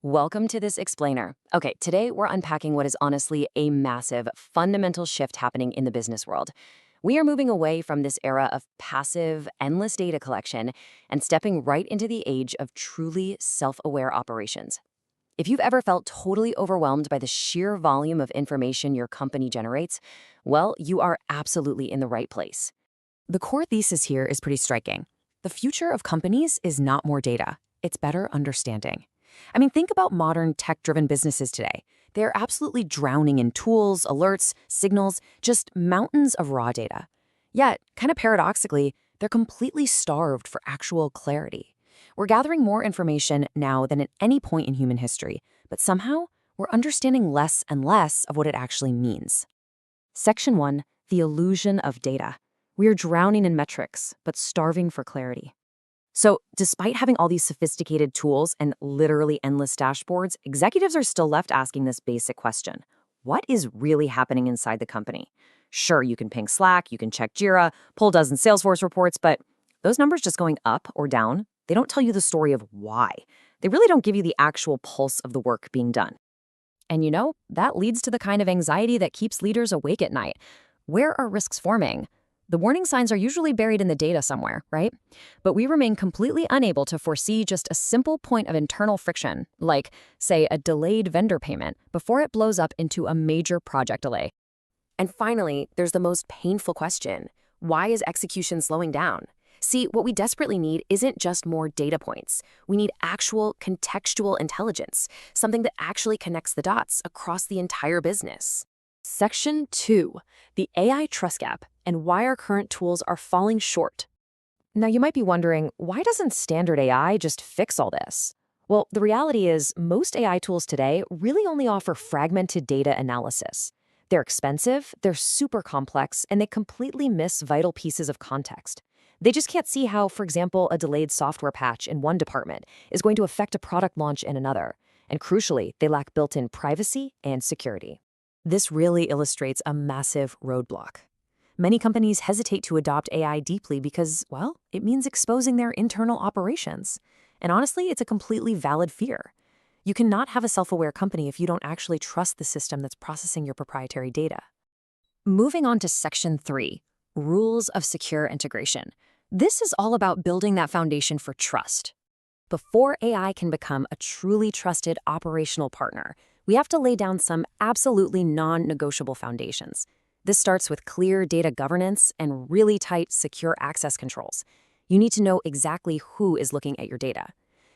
Welcome to this explainer. Okay, today we're unpacking what is honestly a massive, fundamental shift happening in the business world. We are moving away from this era of passive, endless data collection and stepping right into the age of truly self-aware operations. If you've ever felt totally overwhelmed by the sheer volume of information your company generates, well, you are absolutely in the right place. The core thesis here is pretty striking. The future of companies is not more data, it's better understanding. Think about modern tech-driven businesses today. They're absolutely drowning in tools, alerts, signals, just mountains of raw data. Yet, kind of paradoxically, they're completely starved for actual clarity. We're gathering more information now than at any point in human history, but somehow we're understanding less and less of what it actually means. Section 1, the illusion of data. We are drowning in metrics, but starving for clarity. So, despite having all these sophisticated tools and literally endless dashboards, executives are still left asking this basic question. What is really happening inside the company? Sure, you can ping Slack, you can check Jira, pull a dozen Salesforce reports, but those numbers just going up or down, they don't tell you the story of why. They really don't give you the actual pulse of the work being done. And that leads to the kind of anxiety that keeps leaders awake at night. Where are risks forming? The warning signs are usually buried in the data somewhere, right? But we remain completely unable to foresee just a simple point of internal friction, like, say, a delayed vendor payment, before it blows up into a major project delay. And finally, there's the most painful question. Why is execution slowing down? See, what we desperately need isn't just more data points. We need actual contextual intelligence, something that actually connects the dots across the entire business. Section 2, the AI trust gap and why our current tools are falling short. Now, you might be wondering, why doesn't standard AI just fix all this? Well, the reality is most AI tools today really only offer fragmented data analysis. They're expensive, they're super complex, and they completely miss vital pieces of context. They just can't see how, for example, a delayed software patch in one department is going to affect a product launch in another. And crucially, they lack built-in privacy and security. This really illustrates a massive roadblock. Many companies hesitate to adopt AI deeply because, well, it means exposing their internal operations. And honestly, it's a completely valid fear. You cannot have a self-aware company if you don't actually trust the system that's processing your proprietary data. Moving on to Section 3, Rules of Secure Integration. This is all about building that foundation for trust. Before AI can become a truly trusted operational partner, we have to lay down some absolutely non-negotiable foundations. This starts with clear data governance and really tight, secure access controls. You need to know exactly who is looking at your data.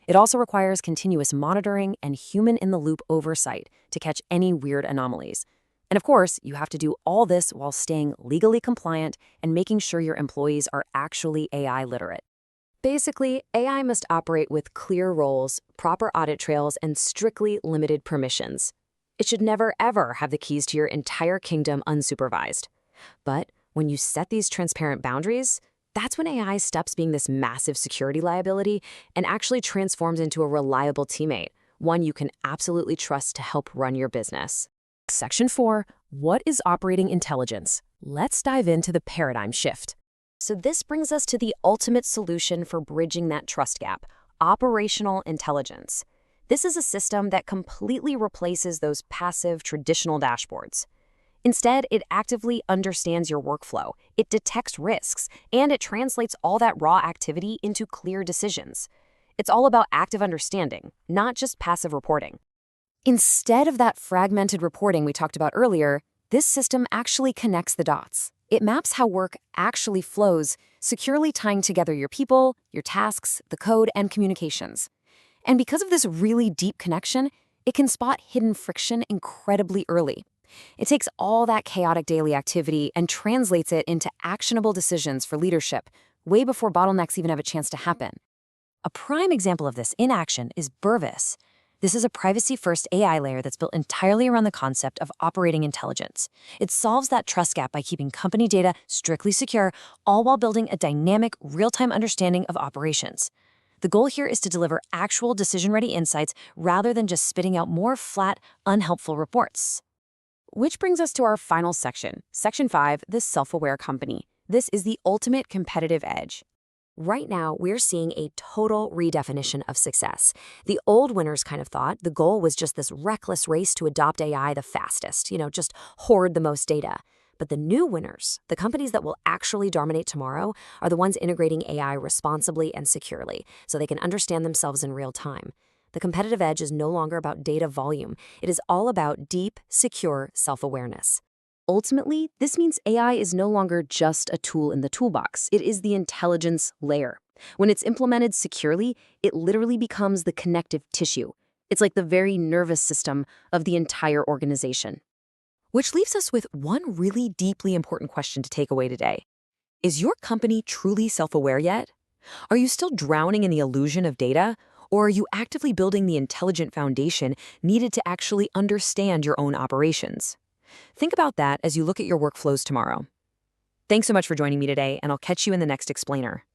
It also requires continuous monitoring and human-in-the-loop oversight to catch any weird anomalies. And of course, you have to do all this while staying legally compliant and making sure your employees are actually AI literate. Basically, AI must operate with clear roles, proper audit trails, and strictly limited permissions. It should never, ever have the keys to your entire kingdom unsupervised. But when you set these transparent boundaries, that's when AI stops being this massive security liability and actually transforms into a reliable teammate, one you can absolutely trust to help run your business. Section 4, what is operating intelligence? Let's dive into the paradigm shift. So this brings us to the ultimate solution for bridging that trust gap, operational intelligence. This is a system that completely replaces those passive, traditional dashboards. Instead, it actively understands your workflow, it detects risks, and it translates all that raw activity into clear decisions. It's all about active understanding, not just passive reporting. Instead of that fragmented reporting we talked about earlier, this system actually connects the dots. It maps how work actually flows, securely tying together your people, your tasks, the code, and communications. And because of this really deep connection, it can spot hidden friction incredibly early. It takes all that chaotic daily activity and translates it into actionable decisions for leadership, way before bottlenecks even have a chance to happen. A prime example of this in action is Bervice. This is a privacy-first AI layer that's built entirely around the concept of operating intelligence. It solves that trust gap by keeping company data strictly secure, all while building a dynamic, real-time understanding of operations. The goal here is to deliver actual decision-ready insights rather than just spitting out more flat, unhelpful reports. Which brings us to our final section, Section 5, the self-aware company. This is the ultimate competitive edge. Right now, we're seeing a total redefinition of success. The old winners kind of thought the goal was just this reckless race to adopt AI the fastest, just hoard the most data. But the new winners, the companies that will actually dominate tomorrow, are the ones integrating AI responsibly and securely, so they can understand themselves in real time. The competitive edge is no longer about data volume. It is all about deep, secure self-awareness. Ultimately, this means AI is no longer just a tool in the toolbox. It is the intelligence layer. When it's implemented securely, it literally becomes the connective tissue. It's like the very nervous system of the entire organization. Which leaves us with one really deeply important question to take away today. Is your company truly self-aware yet? Are you still drowning in the illusion of data? Or are you actively building the intelligent foundation needed to actually understand your own operations? Think about that as you look at your workflows tomorrow. Thanks so much for joining me today, and I'll catch you in the next explainer.